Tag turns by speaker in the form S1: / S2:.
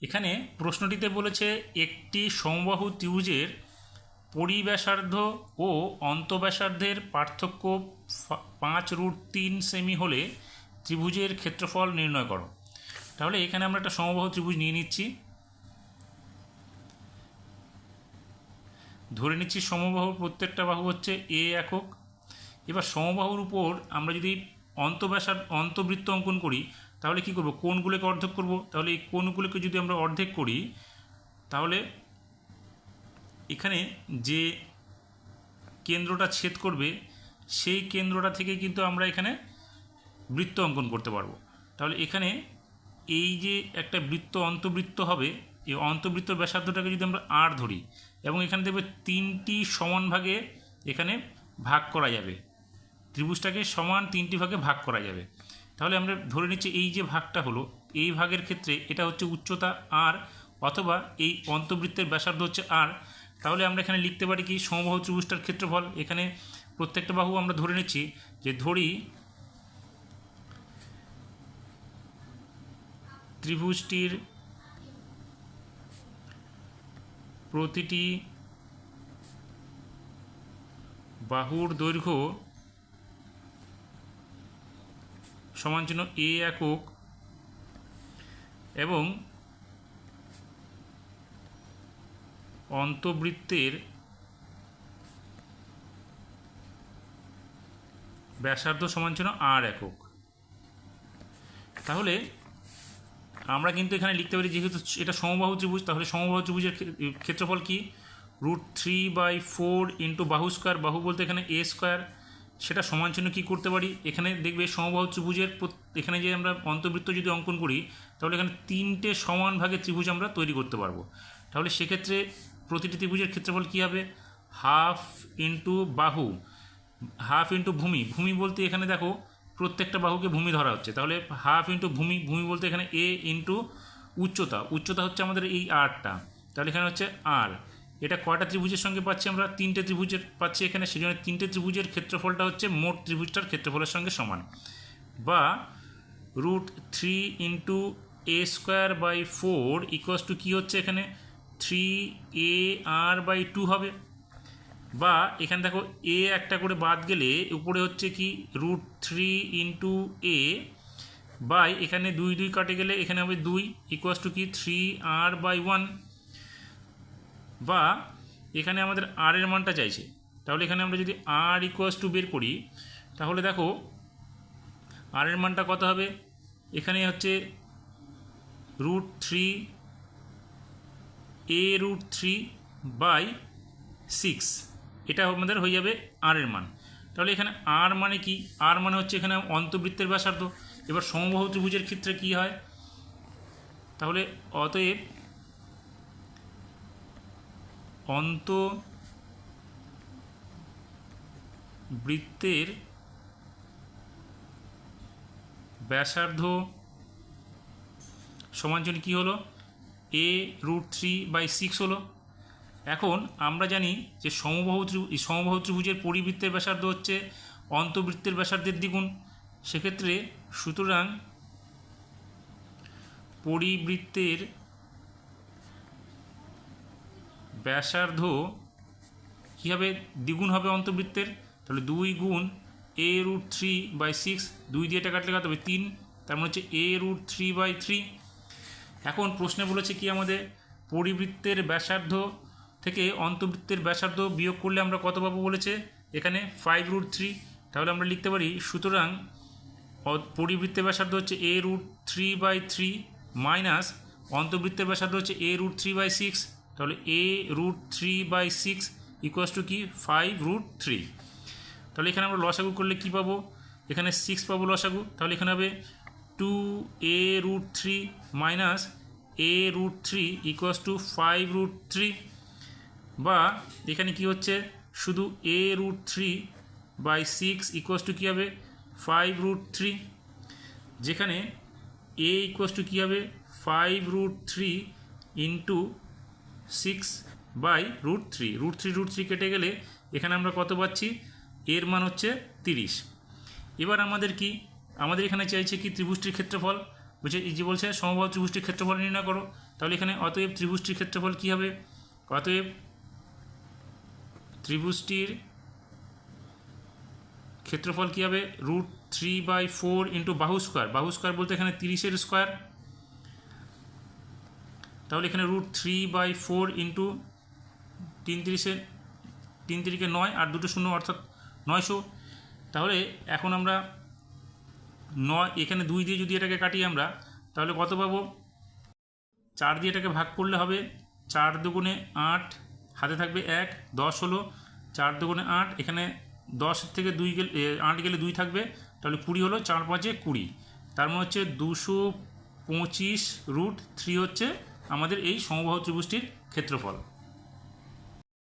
S1: এখানে প্রশ্নটিতে বলেছে একটি সমবাহু ত্রিভুজের পরিব্যাসার্ধ ও অন্তঃব্যাসার্ধের পার্থক্য 5√3 সেমি হলে ত্রিভুজের ক্ষেত্রফল নির্ণয় করো। তাহলে এখানে আমরা একটা সমবাহু ত্রিভুজ নিয়ে নিচ্ছি, ধরে নিচ্ছি সমবাহুর প্রত্যেকটা বাহু হচ্ছে এ একক। এবার সমবাহুর উপর আমরা যদি অন্তবৃত্ত অঙ্কন করি তাহলে কি করব, কোণগুলোকে অর্ধেক করব। তাহলে এই কোণগুলোকে যদি আমরা অর্ধেক করি তাহলে এখানে যে কেন্দ্রটা ছেদ করবে সেই কেন্দ্রটা থেকে কিন্তু আমরা এখানে বৃত্ত অঙ্কন করতে পারবো। তাহলে এখানে এই যে একটা বৃত্ত অন্তবৃত্ত হবে, এই অন্তবৃত্তর ব্যাসার্ধটাকে যদি আমরা আর ধরি এবং এখানে দেখবে 3টি সমান ভাগে এখানে ভাগ করা যাবে, ত্রিভুজটাকে সমান 3টি ভাগে ভাগ করা যাবে। তাহলে আমরা ধরে নিচ্ছি এই যে ভাগটা হলো, এই ভাগের ক্ষেত্রে এটা হচ্ছে উচ্চতা আর, অথবা এই অন্তবৃত্তের ব্যাসার্ধ হচ্ছে আর। তাহলে আমরা এখানে লিখতে পারি কি, সমবাহু ত্রিভুজটার ক্ষেত্রফল। এখানে প্রত্যেকটা বাহু আমরা ধরে নিচ্ছি, যে ধরি ত্রিভুজটির প্রতিটি বাহুর দৈর্ঘ্য সমান চিহ্ন এ একক এবং অন্তবৃত্তের ব্যাসার্ধ সমান চিহ্ন আর একক। তাহলে আমরা কিন্তু এখানে লিখতে পারি, যেহেতু এটা সমবাহু ত্রিভুজ, তাহলে সমবাহু ত্রিভুজের ক্ষেত্রফল কি, √3/4 ইন্টু বাহু স্কোয়ার, বাহু বলতে এখানে এ স্কোয়ার, সেটা সমান চিহ্ন কী করতে পারি, এখানে দেখবে সমবাহু ত্রিভুজের এখানে যে আমরা অন্তবৃত্ত যদি অঙ্কন করি তাহলে এখানে 3টে সমান ভাগে ত্রিভুজ আমরা তৈরি করতে পারবো। তাহলে সেক্ষেত্রে প্রতিটি ত্রিভুজের ক্ষেত্রফল কী হবে, হাফ ইন্টু বাহু, হাফ ইন্টু ভূমি, ভূমি বলতে এখানে দেখো প্রত্যেকটা বাহুকে ভূমি ধরা হচ্ছে, তাহলে হাফ ইন্টু ভূমি, ভূমি বলতে এখানে এ ইন্টু উচ্চতা, উচ্চতা হচ্ছে আমাদের এই আরটা, তাহলে এখানে হচ্ছে আর। এটা কয়টা ত্রিভুজের সঙ্গে পাচ্ছি আমরা, 3টে ত্রিভুজের পাচ্ছি এখানে, সেই জন্য 3টে ত্রিভুজের ক্ষেত্রফলটা হচ্ছে মোট ত্রিভুজটার ক্ষেত্রফলের সঙ্গে সমান। বা √3 ইন্টু a²/4 ইকুয়ালস টু কী হচ্ছে এখানে 3ar/2 হবে। বা এখানে দেখো এ একটা করে বাদ গেলে উপরে হচ্ছে কি √3 ইন্টু এ বাই এখানে 2 2 কাটে গেলে এখানে হবে 2 ইকুয়ালস টু কি 3r/1। বা এখানে আমাদের আর এর মানটা চাইছে, তাহলে এখানে আমরা যদি আর ইকুয়ালস টু বের করি তাহলে দেখো আর এর মানটা কত হবে, এখানে হচ্ছে √3 a√3/6, এটা আমাদের হয়ে যাবে আর এর মান। তাহলে এখানে আর মানে কি, আর মানে হচ্ছে এখানে অন্তবৃত্তের ব্যাসার্ধ। এবার সমবাহু ত্রিভুজের ক্ষেত্রে কি হয়, তাহলে অতএব অন্তবৃত্তের ব্যাসার্ধ সমান চিহ্ন কী হলো, a√3/6 হলো। এখন আমরা জানি যে সমবাহু ত্রিভুজের পরিবৃত্তের ব্যাসার্ধ হচ্ছে অন্তবৃত্তের ব্যাসার্ধের দ্বিগুণ। সেক্ষেত্রে সুতরাং পরিবৃত্তের ব্যাসার্ধ কী হবে, দ্বিগুণ হবে অন্তবৃত্তের। তাহলে 2 গুণ a√3/6, 2 দিয়ে এটা কাটলে কত হবে 3, তার মানে হচ্ছে a√3/3। এখন প্রশ্নে বলেছে কি আমাদের, পরিবৃত্তের ব্যাসার্ধ থেকে অন্তবৃত্তের ব্যাসার্ধ বিয়োগ করলে আমরা কত পাবো বলেছে, এখানে 5√3। তাহলে আমরা লিখতে পারি সুতরাং পরিবৃত্তের ব্যাসার্ধ হচ্ছে a√3/3 মাইনাস অন্তবৃত্তের ব্যাসার্ধ হচ্ছে a√3/6, তাহলে a√3/6 ইকুয়ালস টু কি 5√3। তাহলে এখানে আমরা লসাগু করলে কি পাবো, এখানে 6 পাবো লসাগু, তাহলে এখানে হবে 2a√3 minus a√3 equals to 5√3। বা এখানে কি হচ্ছে, শুধু a√3/6 ইকুয়ালস টু কী হবে 5√3, যেখানে a ইকুয়ালস টু কী হবে 5√3 ইন্টু 6/√3, √3 কেটে গেলে এখানে আমরা কত পাচ্ছি, এর মান হচ্ছে 30। এবার আমাদের কি, আমাদের এখানে চাইছে কি ত্রিভুজটির ক্ষেত্রফল, বলছে এই যে বলছে সমবাহু ত্রিভুজটির ক্ষেত্রফল নির্ণয় করো, তাহলে এখানে অতএব ত্রিভুজটির ক্ষেত্রফল কী হবে? অতএব ত্রিভুজটির ক্ষেত্রফল কী হবে? √3/4 ইন্টু বাহু স্কোয়ার, বাহু স্কোয়ার বলতে এখানে 30-এর স্কোয়ার, তাহলে এখানে √3/4 ইন্টু 3 9 আর 2 শূন্য অর্থাৎ 900। তাহলে এখন আমরা এখানে 2 দিয়ে যদি এটাকে কাটি আমরা, তাহলে কত পাবো? 4 দিয়ে এটাকে ভাগ করলে হবে 4 দুগুণে 8, হাতে থাকবে 1, 10 হলো, 4 দুগুণে 8, এখানে 10 থেকে 2 গেলে 8 গেলে 2 থাকবে, তাহলে 20 হলো, 4 5 20, তার মানে হচ্ছে 225 √3 হচ্ছে আমাদের এই সমবাহু ত্রিভুজটির ক্ষেত্রফল।